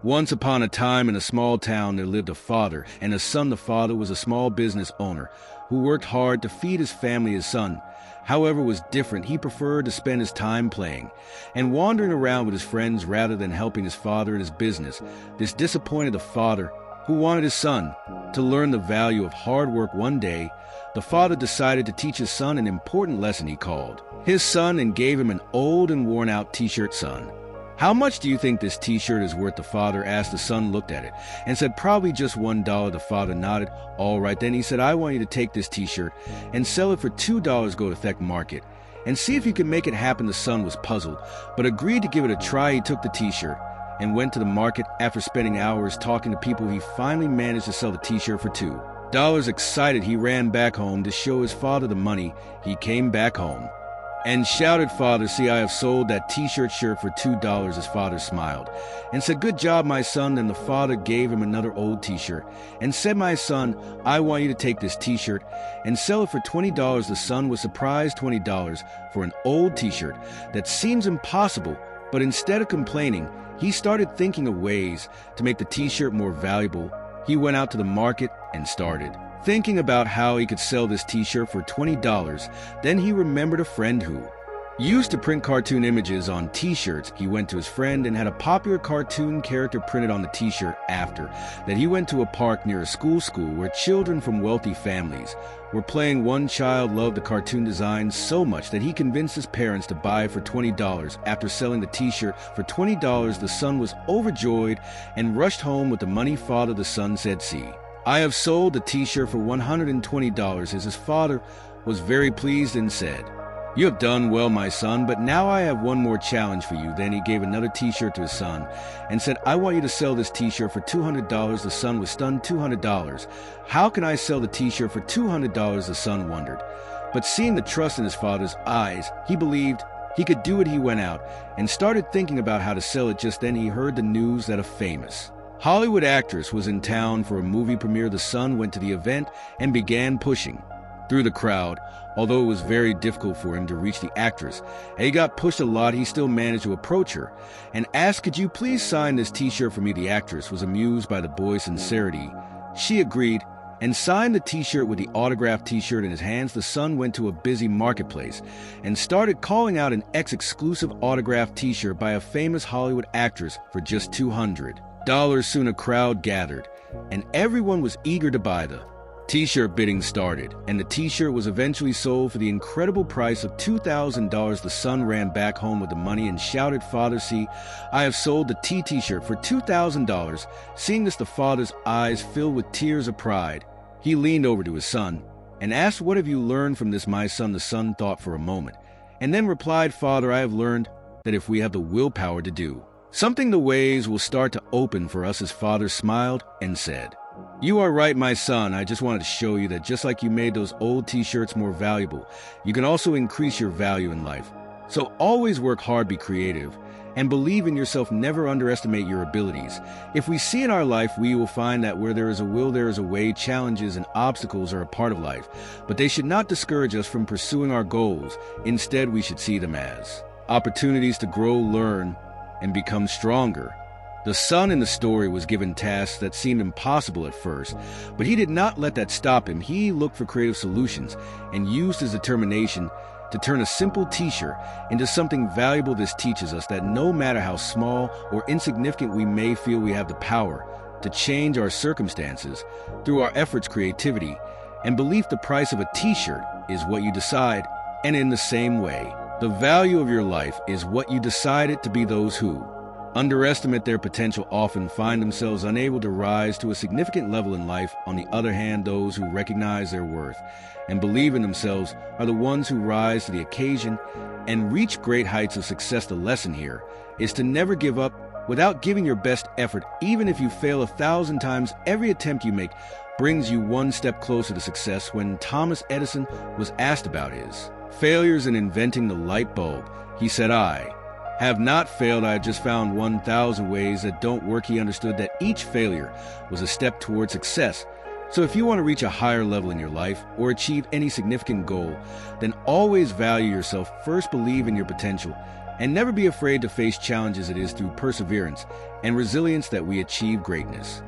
Once upon a time in a small town there lived a father and a son. The father was a small business owner who worked hard to feed his family. His son, however, was different. He preferred to spend his time playing and wandering around with his friends rather than helping his father in his business. This disappointed the father, who wanted his son to learn the value of hard work. One day, the father decided to teach his son an important lesson. He called his son and gave him an old and worn-out t-shirt. "Son, how much do you think this t-shirt is worth?" the father asked. The son looked at it and said, "Probably just $1. The father nodded. "All right, then," he said, "I want you to take this t-shirt and sell it for $2. Go to the market and see if you can make it happen." The son was puzzled, but agreed to give it a try. He took the t-shirt and went to the market. After spending hours talking to people, he finally managed to sell the t-shirt for $2. Excited, he ran back home to show his father the money. He came back home and shouted, "Father, see, I have sold that t-shirt for $2. His father smiled and said, "Good job, my son." Then the father gave him another old t-shirt and said, "My son, I want you to take this t-shirt and sell it for $20. The son was surprised. $20 for an old t-shirt? That seems impossible. But instead of complaining, he started thinking of ways to make the t-shirt more valuable. He went out to the market and started thinking about how he could sell this t-shirt for $20. Then he remembered a friend who used to print cartoon images on t-shirts. He went to his friend and had a popular cartoon character printed on the t-shirt. After that, he went to a park near a school where children from wealthy families were playing. One child loved the cartoon design so much that he convinced his parents to buy it for $20. After selling the t-shirt for $20, the son was overjoyed and rushed home with the money. "Father," the son said, "see, I have sold the t-shirt for $120. His father was very pleased and said, "You have done well, my son, but now I have one more challenge for you." Then he gave another t-shirt to his son and said, "I want you to sell this t-shirt for $200. The son was stunned. $200? How can I sell the t-shirt for $200? The son wondered. But seeing the trust in his father's eyes, he believed he could do it. He went out and started thinking about how to sell it. Just then he heard the news that a famous Hollywood actress was in town for a movie premiere. The son went to the event and began pushing through the crowd. Although it was very difficult for him to reach the actress, and he got pushed a lot, he still managed to approach her and asked, "Could you please sign this t-shirt for me?" The actress was amused by the boy's sincerity. She agreed and signed the t-shirt. With the autographed t-shirt in his hands, the son went to a busy marketplace and started calling out an exclusive autographed t-shirt by a famous Hollywood actress for just $200. Soon a crowd gathered, and everyone was eager to buy the t-shirt. Bidding started, and the t-shirt was eventually sold for the incredible price of $2,000. The son ran back home with the money and shouted, "Father, see, I have sold the t-shirt for $2,000. Seeing this, the father's eyes filled with tears of pride. He leaned over to his son and asked, "What have you learned from this, my son?" The son thought for a moment and then replied, "Father, I have learned that if we have the willpower to do something, the ways will start to open for us." His father smiled and said, "You are right, my son. I just wanted to show you that just like you made those old t-shirts more valuable, you can also increase your value in life. So always work hard, be creative, and believe in yourself. Never underestimate your abilities. If we see in our life, we will find that where there is a will, there is a way. Challenges and obstacles are a part of life, but they should not discourage us from pursuing our goals. Instead, we should see them as opportunities to grow, learn, and become stronger." The son in the story was given tasks that seemed impossible at first, but he did not let that stop him. He looked for creative solutions and used his determination to turn a simple t-shirt into something valuable. This teaches us that no matter how small or insignificant we may feel, we have the power to change our circumstances through our efforts, creativity, and belief. The price of a t-shirt is what you decide, and in the same way, the value of your life is what you decide it to be. Those who underestimate their potential often find themselves unable to rise to a significant level in life. On the other hand, those who recognize their worth and believe in themselves are the ones who rise to the occasion and reach great heights of success. The lesson here is to never give up without giving your best effort. Even if you fail 1,000 times, every attempt you make brings you one step closer to success. When Thomas Edison was asked about his failures in inventing the light bulb, he said, "I have not failed. I have just found 1,000 ways that don't work." He understood that each failure was a step toward success. So if you want to reach a higher level in your life or achieve any significant goal, then always value yourself. First, believe in your potential And never be afraid to face challenges. It is through perseverance and resilience that we achieve greatness.